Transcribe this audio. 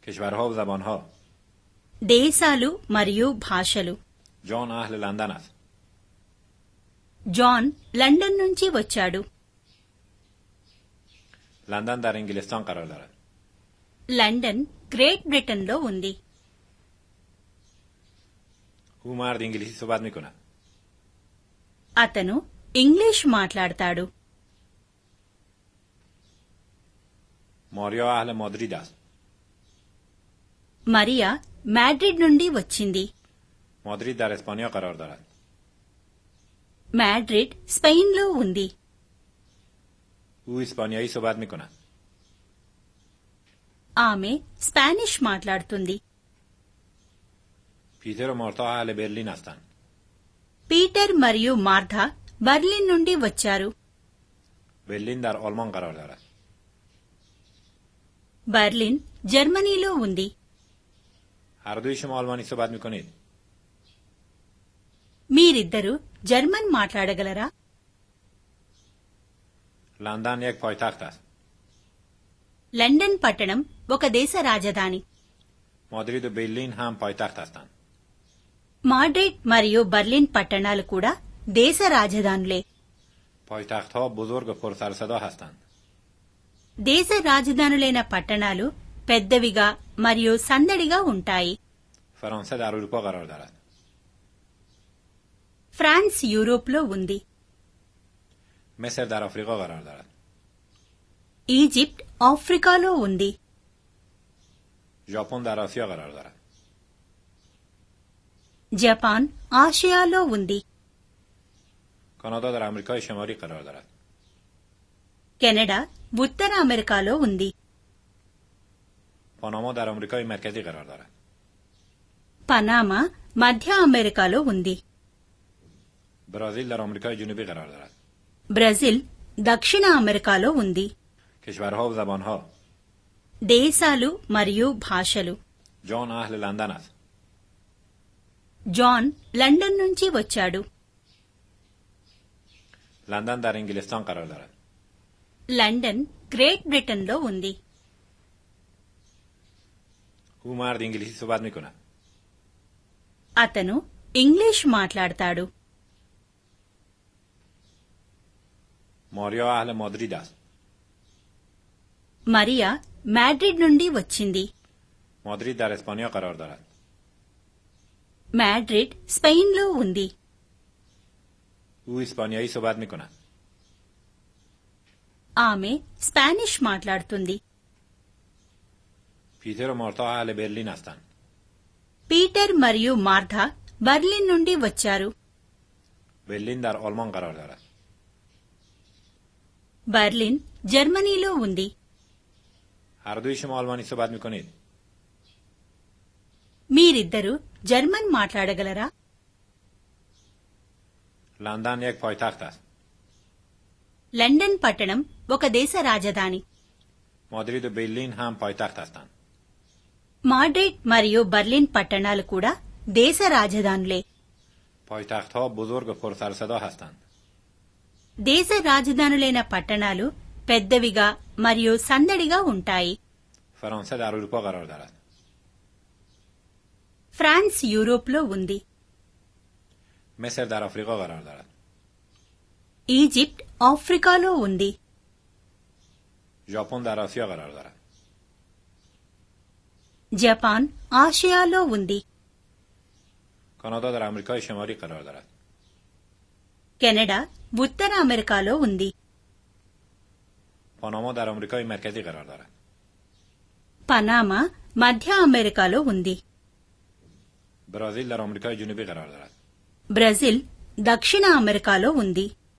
کشورها و زبانها. దేశాలు మరియు భాషలు. جان اهل لندن است. జాన్ లండన్ నుంచి వచ్చాడు. لندن در انگلستان قرار دارد. లండన్ గ్రేట్ బ్రిటన్లో ఉంది. او مرد انگلیسی صحبت می کند. అతను ఇంగ్లీష్ మాట్లాడతాడు. ماریا اهل مادرید است. మరియా మాడ్రిడ్ నుండి వచ్చింది. مادرید در اسپانیا قرار دارد. మాడ్రిడ్ స్పెయిన్లో ఉంది. او اسپانیایی صحبت می کند. ఆమె స్పానిష్ మాట్లాడుతుంది. پیتر و مارتا اهل برلین هستند. పీటర్ మరియు మార్ధా బర్లిన్ నుండి వచ్చారు. برلین در آلمان قرار دارد. బర్లిన్ జర్మనీలో ఉంది. هر دوی شما آلمانی صحبت می کنید. మీరిద్దరూ జర్మన్ మాట్లాడగలరా? لندن یک پایتخت است. లండన్ పట్టణం ఒక దేశ రాజధాని. مادرید و برلین هم پایتخت هستند. మాడ్రిడ్ మరియు బర్లిన్ పట్టణాలు కూడా దేశ రాజధానులే. پایتختها بزرگ و پرسر و صدا هستند. దేశ రాజధానులైన పట్టణాలు పెద్దవిగా మరియు సందడిగా ఉంటాయి. فرانسه در اروپا قرار دارد. ఫ్రాన్స్ యూరోప్లో ఉంది. مصر در آفریقا قرار دارد. ఈజిప్ట్ ఆఫ్రికాలో ఉంది. ژاپن در آسیا قرار دارد. జపాన్ ఆసియాలో ఉంది. کانادا در آمریکای شمالی قرار دارد. కెనడా ఉత్తర అమెరికాలో ఉంది. پاناما در آمریکای مرکزی قرار دارد. పనామా మధ్య అమెరికాలో ఉంది. برزیل در آمریکای جنوبی قرار دارد. బ్రెజిల్ దక్షిణ అమెరికాలో ఉంది. کشورها و زبانها. దేశాలు మరియు భాషలు. جان اهل لندن است. జాన్ లండన్ నుంచి వచ్చాడు. لندن در انگلستان قرار دارد. లండన్ గ్రేట్ బ్రిటన్లో ఉంది. او مرد انگلیسی صحبت می کند. అతను ఇంగ్లీష్ మాట్లాడతాడు. ماریا اهل مادرید است. మరియా మాడ్రిడ్ నుండి వచ్చింది. مادرید در اسپانیا قرار دارد. మాడ్రిడ్ స్పెయిన్లో ఉంది. او اسپانیایی صحبت می کند. ఆమె స్పానిష్ మాట్లాడుతుంది. پیتر و مارتا اهل برلین هستند. పీటర్ మరియు మార్ధా బర్లిన్ నుండి వచ్చారు. برلین در آلمان قرار دارد. బర్లిన్ జర్మనీలో ఉంది. هر دوی شما آلمانی صحبت می کنید. మీరిద్దరూ జర్మన్ మాట్లాడగలరా? لندن یک پایتخت است. లండన్ పట్టణం ఒక దేశ రాజధాని. مادرید و برلین هم پایتخت هستند. మాడ్రిడ్ మరియు బర్లిన్ పట్టణాలు కూడా దేశ రాజధానులే. پایتختها بزرگ و پرسر و صدا هستند. దేశ రాజధానులైన పట్టణాలు పెద్దవిగా మరియు సందడిగా ఉంటాయి. فرانسه در اروپا قرار دارد. ఫ్రాన్స్ యూరోప్లో ఉంది. مصر در آفریقا قرار دارد. ఈజిప్ట్ ఆఫ్రికాలో ఉంది. ژاپن در آسیا قرار دارد. జపాన్ ఆసియాలో ఉంది. کانادا در آمریکای شمالی قرار دارد. కెనడా ఉత్తర అమెరికాలో ఉంది. پاناما در آمریکای مرکزی قرار دارد. పనామా మధ్య అమెరికాలో ఉంది. برزیل در آمریکای جنوبی قرار دارد. బ్రెజిల్ దక్షిణ అమెరికాలో ఉంది.